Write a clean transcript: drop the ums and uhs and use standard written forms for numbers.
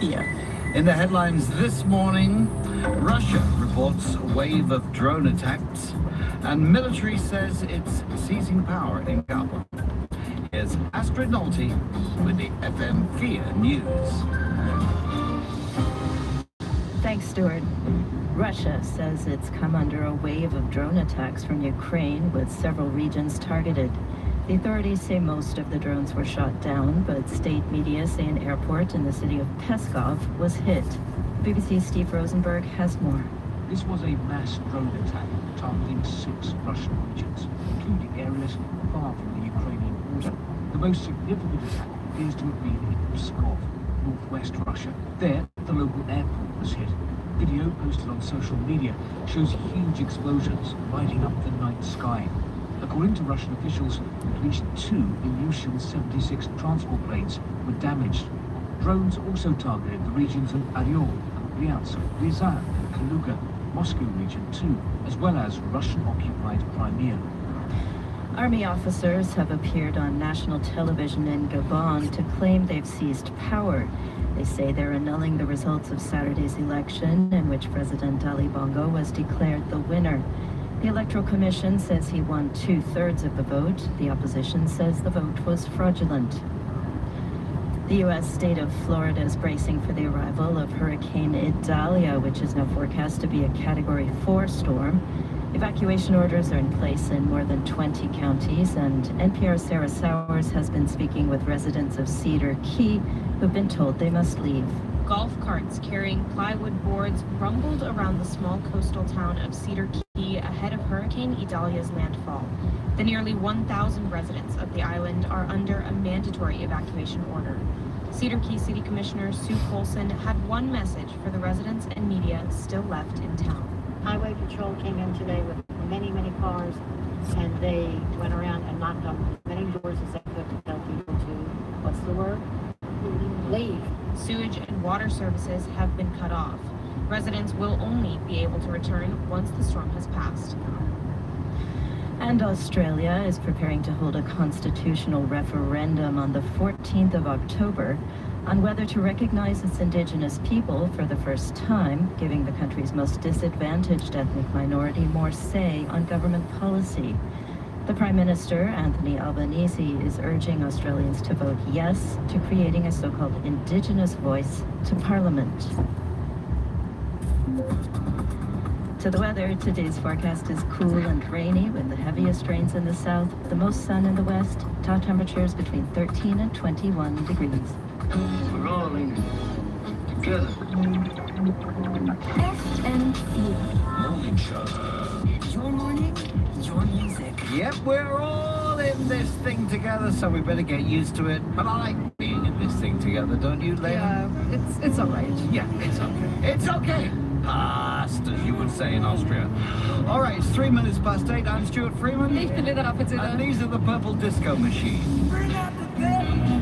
Slovakia. In the headlines this morning, Russia reports a wave of drone attacks, and military says it's seizing power in Kabul. Here's Astrid Nolte with the FM4 News. Thanks, Stuart. Russia says it's come under a wave of drone attacks from Ukraine, with several regions targeted. The authorities say most of the drones were shot down, but state media say an airport in the city of Peskov was hit. BBC's Steve Rosenberg has more. This was a mass drone attack targeting 6 Russian regions, including areas far from the Ukrainian border. The most significant attack appears to have been in Pskov, northwest Russia. There, the local airport was hit. Video posted on social media shows huge explosions lighting up the night sky. According to Russian officials, at least 2 Ilyushin 76 transport planes were damaged. Drones also targeted the regions of Oryol, Bryansk, Ryazan, and Kaluga, Moscow region too, as well as Russian-occupied Crimea. Army officers have appeared on national television in Gabon to claim they've seized power. They say they're annulling the results of Saturday's election, in which President Ali Bongo was declared the winner. The Electoral Commission says he won 2/3 of the vote. The opposition says the vote was fraudulent. The U.S. state of Florida is bracing for the arrival of Hurricane Idalia, which is now forecast to be a Category 4 storm. Evacuation orders are in place in more than 20 counties, and NPR's Sarah Sowers has been speaking with residents of Cedar Key who've been told they must leave. Golf carts carrying plywood boards rumbled around the small coastal town of Cedar Key ahead of Hurricane Idalia's landfall. The nearly 1,000 residents of the island are under a mandatory evacuation order. Cedar Key City Commissioner Sue Colson had one message for the residents and media still left in town. Highway Patrol came in today with many cars, and they went around and knocked on as many doors as they could to tell people to, what's the word? Leave. Sewage and water services have been cut off. Residents will only be able to return once the storm has passed. And Australia is preparing to hold a constitutional referendum on the 14th of October on whether to recognize its Indigenous people for the first time, giving the country's most disadvantaged ethnic minority more say on government policy. The Prime Minister, Anthony Albanese, is urging Australians to vote yes to creating a so-called Indigenous voice to Parliament. To the weather, today's forecast is cool and rainy with the heaviest rains in the south, the most sun in the west, top temperatures between 13 and 21 degrees. We're all in together. FNC. Morning show. Your morning, your music. Yep, we're all in this thing together, so we better get used to it. But I like being in this thing together, don't you, Leila? Yeah, it's all right. Yeah, it's okay. It's okay. Past, as you would say in Austria. All right, it's 3 minutes past 8. I'm Stuart Freeman. Ich bin Lena Rappetzeder. And these are the Purple Disco Machine. Bring out the bed.